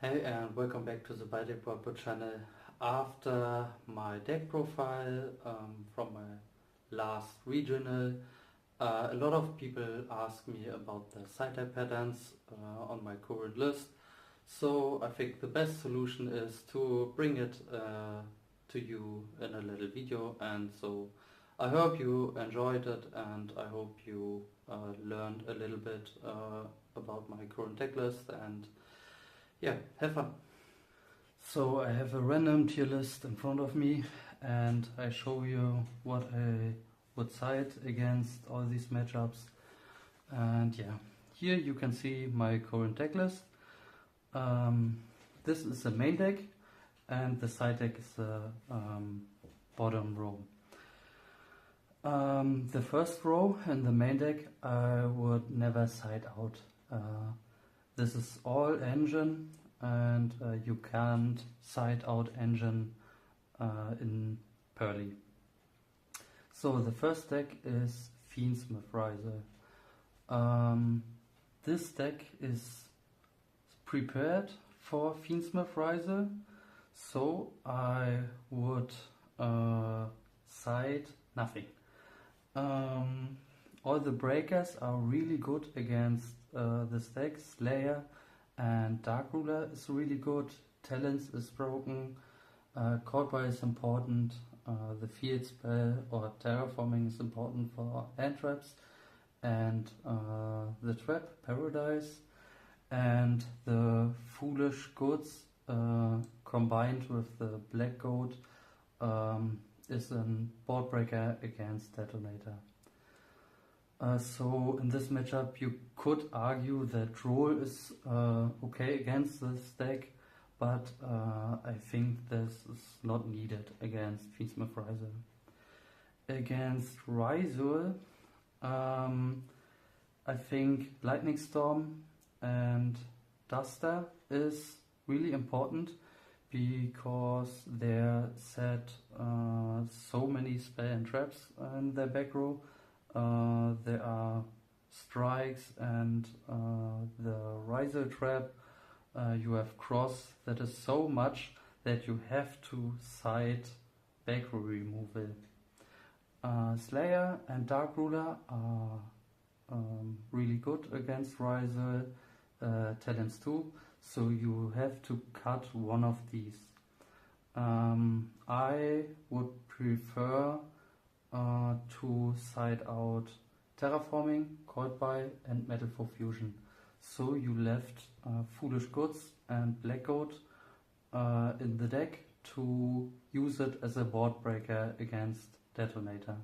Hey and welcome back to the Deckprofile channel. After my deck profile from my last regional, a lot of people ask me about the side type patterns on my current list. So I think the best solution is to bring it to you in a little video, and so I hope you enjoyed it and I hope you learned a little bit about my current deck list, and yeah, have fun. So I have a random tier list in front of me and I show you what I would side against all these matchups. And yeah, here you can see my current deck list. This is the main deck and the side deck is the bottom row. The first row in the main deck I would never side out. This is all engine and you can't side out engine in Purrely. So the first deck is Fiendsmith Riser. This deck is prepared for Fiendsmith Riser, so I would side nothing. All the breakers are really good against this deck. Slayer and Dark Ruler is really good. Talents is broken. Codebye is important. The field spell or terraforming is important for hand traps, and the trap Paradise and the Foolish Goods combined with the Black Goat is a board breaker against Detonator. So in this matchup you could argue that Roll is okay against this deck, but I think this is not needed against Fiendsmith Riser. Against Riser, I think Lightning Storm and Duster is really important because they're set so many spell and traps in their back row. There are strikes and the Riser trap. You have cross that is so much that you have to side back row removal. Slayer and Dark Ruler are really good against Riser, Talents too, so you have to cut one of these. I would prefer to side out Terraforming, Codebye and Metal for Fusion. So you left Foolish Goods and Black Goat in the deck to use it as a board breaker against Detonator.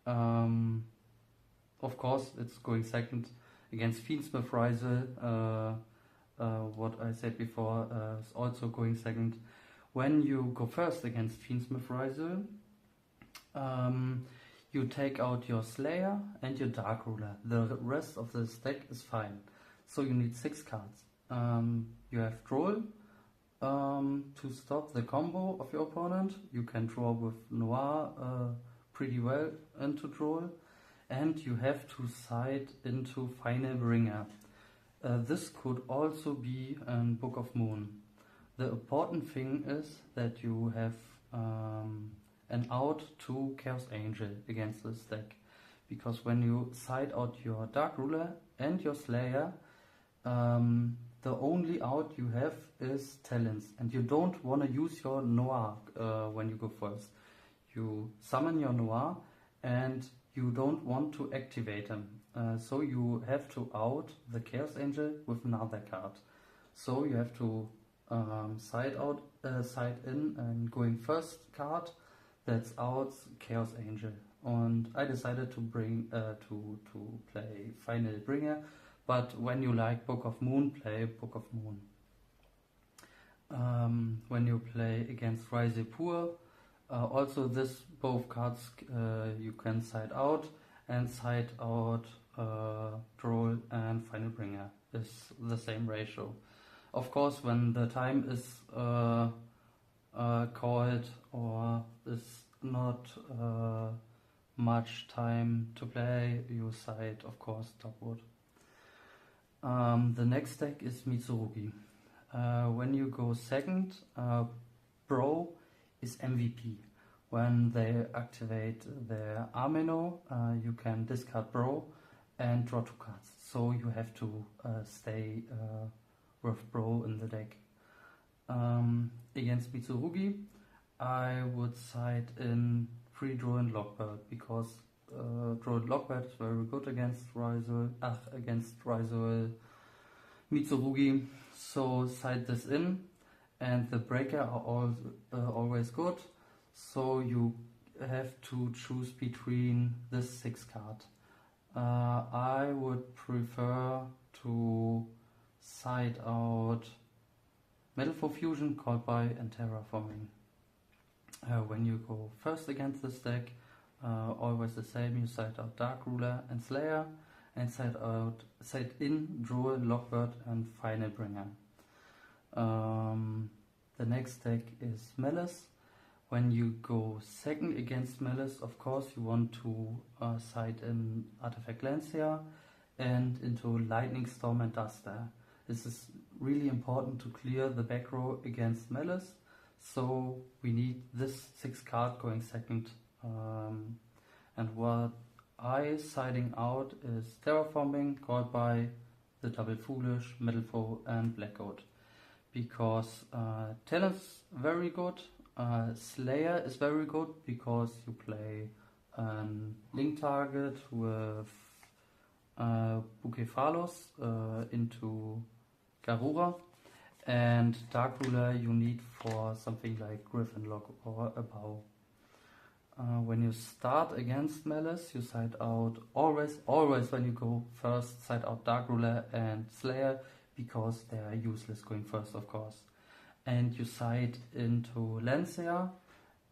Of course it's going second against Fiendsmith Riser. What I said before is also going second. When you go first against Fiendsmith Riser, you take out your Slayer and your Dark Ruler. The rest of the deck is fine. So you need 6 cards. You have Droll to stop the combo of your opponent. You can draw with Noir pretty well into Droll. And you have to side into Final Bringer. This could also be a Book of Moon. The important thing is that you have an out to Chaos Angel against this deck, because when you side out your Dark Ruler and your Slayer, the only out you have is Talents, and you don't want to use your Noir when you go first. You summon your Noir and you don't want to activate him, so you have to out the Chaos Angel with another card. So you have to side in and going first card that's out Chaos Angel. And I decided to bring to play Final Bringer, but when you like Book of Moon, play Book of Moon. When you play against Riser Pur, also both cards you can side out, and side out Droll and Final Bringer is the same ratio. Of course, when the time is called or is not much time to play, you side of course Topwood. The next deck is Mitsu. When you go second, Bro is MVP. When they activate their Amino, you can discard Bro and draw 2 cards. So you have to stay with Bro in the deck. Against Mitsurugi, I would side in free Dulin Lockbird because Dulin Lockbird is very good against Riser Mitsurugi. So side this in, and the breaker are always good. So you have to choose between this 6 card. I would prefer to side out Metal for Fusion, Called By, and Terraforming. When you go first against this deck, always the same, you side out Dark Ruler and Slayer, and side in Droll, Lockbird, and Final Bringer. The next deck is Melis. When you go second against Melis, of course you want to side in Artifact Lancia and into Lightning Storm and Duster. This is really important to clear the back row against Melis, so we need this 6 card going second. And what I siding out is Terraforming, Called By, the Double Foolish, Metal Foe, and Blackout. Because Talon's very good, Slayer is very good because you play link target with Bucephalus into Garura, and Dark Ruler you need for something like Griffin Lock or a bow. When you start against Melis, you side out always when you go first, side out Dark Ruler and Slayer because they are useless going first, of course. And you side into Lancia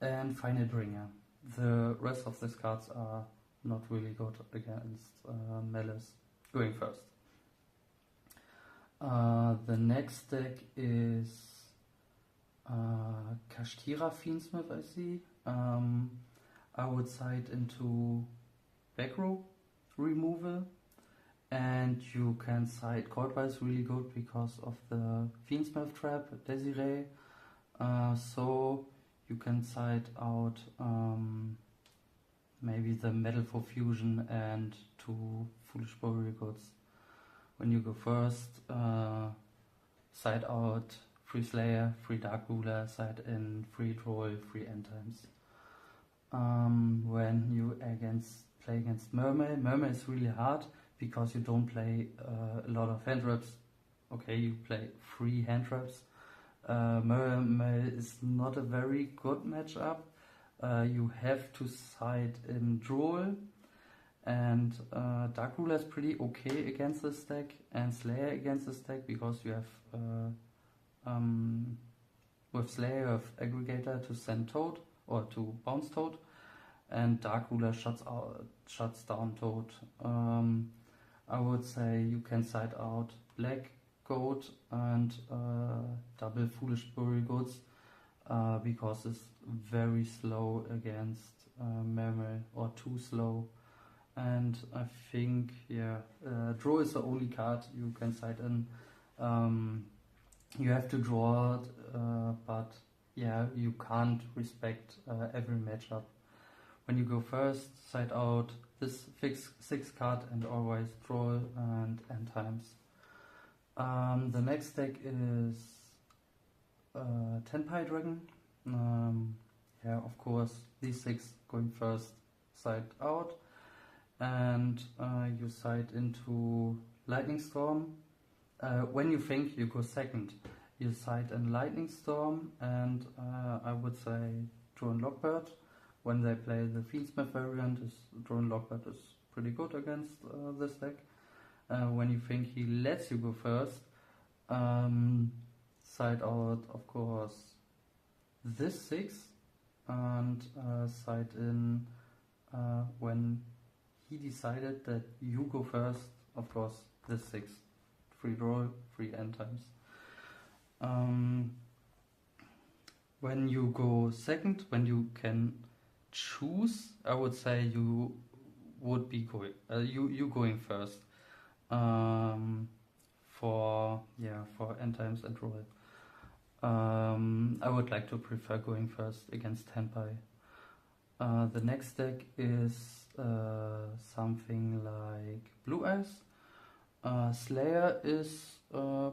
and Final Bringer. The rest of these cards are not really good against Melis going first. The next deck is Kashtira Fiendsmith, I see. I would side into back row removal, and you can side Called By is really good because of the Fiendsmith trap, Desiree. So you can side out maybe the Metal for Fusion and 2 Foolish Burial Goods. When you go first, side out free Slayer, free Dark Ruler, side in free Troll, free End Times. When you play against Mermaid, Mermaid is really hard because you don't play a lot of hand traps. Okay, you play 3 hand traps. Mermaid is not a very good matchup. You have to side in Droll, and Dark Ruler is pretty okay against this deck, and Slayer against this deck because you have with Slayer you have Aggregator to send Toad or to bounce Toad, and Dark Ruler shuts down Toad. I would say you can side out Black Goat and double Foolish Burial Goods because it's very slow against Mermaid, or too slow. And I think, draw is the only card you can side in. You have to draw it, but you can't respect every matchup. When you go first, side out this 6 card and always draw and end times. The next deck is Tenpai Dragon. Of course, these 6 going first, side out, and you side into Lightning Storm. When you think you go second, you side in Lightning Storm, and I would say Drone Lockbird. When they play the Fiendsmith variant, Drone Lockbird is pretty good against this deck. When you think he lets you go first, side out, of course, this 6, and side in when he decided that you go first, of course, this 6. Free draw, free end times. When you go second, when you can choose, I would say you would be going, you going first. for end times and roll. I would like to prefer going first against Tenpai. The next deck is something like Blue Eyes. Slayer is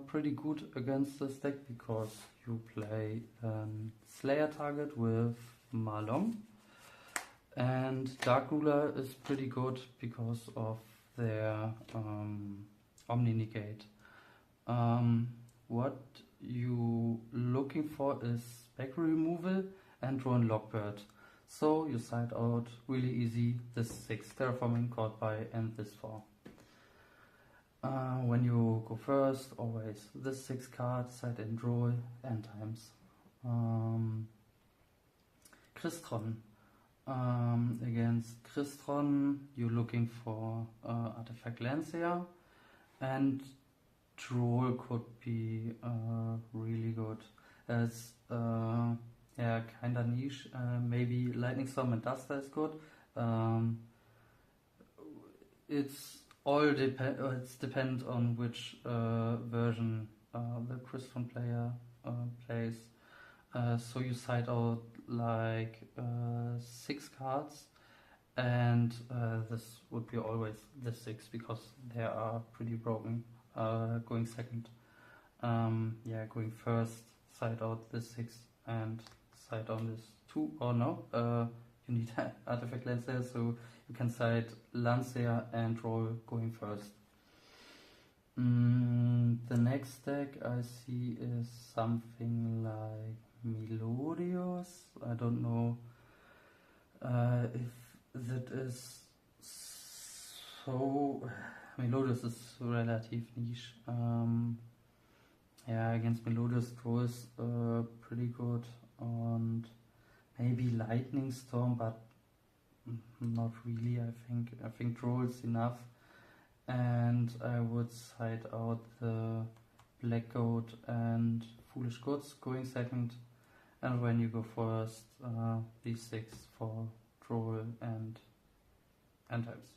pretty good against this deck because you play Slayer target with Malong, and Dark Ruler is pretty good because of their Omni Negate. What you looking for is back removal and draw in Lockbird. So you side out really easy this 6 Terraforming, Caught By, and this 4. When you go first, always this 6 card, side and draw, end times. Crystron. Against Crystron, you're looking for Artifact Lancia, and Droll could be really good. As kinda niche. Maybe Lightning Storm and Duster is good. It's depends on which version the Crystron player plays. So you side out like 6 cards, and this would be always the 6 because they are pretty broken. Going second, going first, side out this 6 and side on this 2. Or no, you need Artifact Lancia, so you can side Lancia and roll going first. The next deck I see is something like Melodious. I don't know if that is so. Melodious is relative niche. Against Melodious Draw is pretty good, and maybe Lightning Storm, but not really. I think Draw is enough, and I would side out the Black Goat and Foolish Goods going second, and when you go first, these 6 for Draw and end times.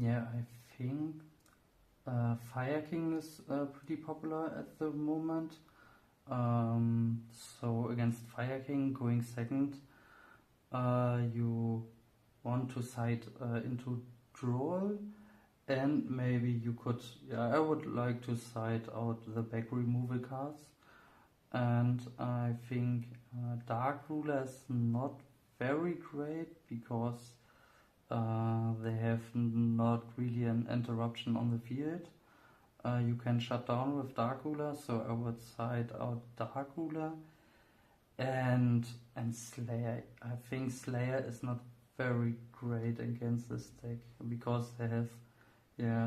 I think Fire King is pretty popular at the moment. So against Fire King going second, you want to side into Draw, and maybe you could. I would like to side out the back removal cards, and I think Dark Ruler is not very great because they have not really an interruption on the field. You can shut down with Dark Ruler, so I would side out Dark Ruler and Slayer. I think Slayer is not very great against this deck because they have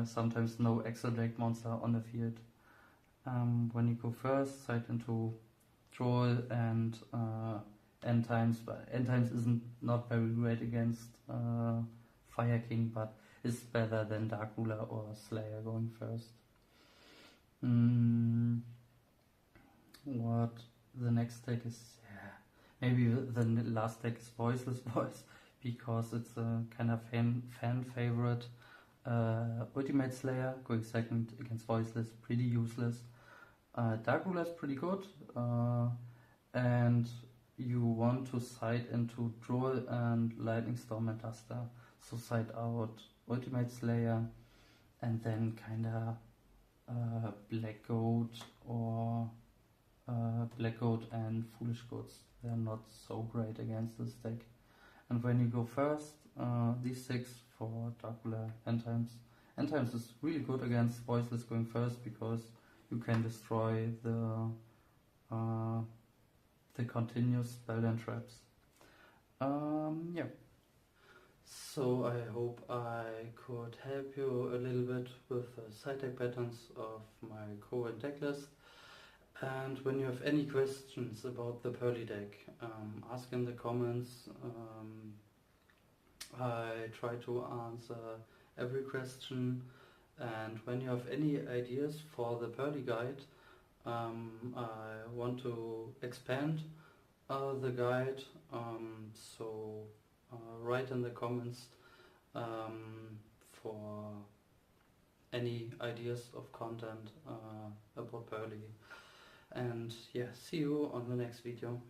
sometimes no extra deck monster on the field. When you go first, side into Troll and End Times, but End Times isn't not very great against Fire King, but it's better than Dark Ruler or Slayer going first. What the next deck is? Maybe the last deck is Voiceless Voice because it's a kind of fan favorite. Ultimate Slayer going second against Voiceless, pretty useless. Dark Ruler is pretty good, and you want to side into Droll and Lightning Storm and Duster, so side out Ultimate Slayer and then kinda Black Goat or Black Goat and Foolish Goods. They're not so great against this deck. And when you go first, these 6 for Dark Ruler, End Times. End Times is really good against Voiceless going first because you can destroy the continuous spell and traps. So I hope I could help you a little bit with the side deck patterns of my current deck list. And when you have any questions about the Purrely deck, ask in the comments. I try to answer every question, and when you have any ideas for the Purrely guide, I want to expand the guide, so write in the comments for any ideas of content about Purrely. And yeah, see you on the next video.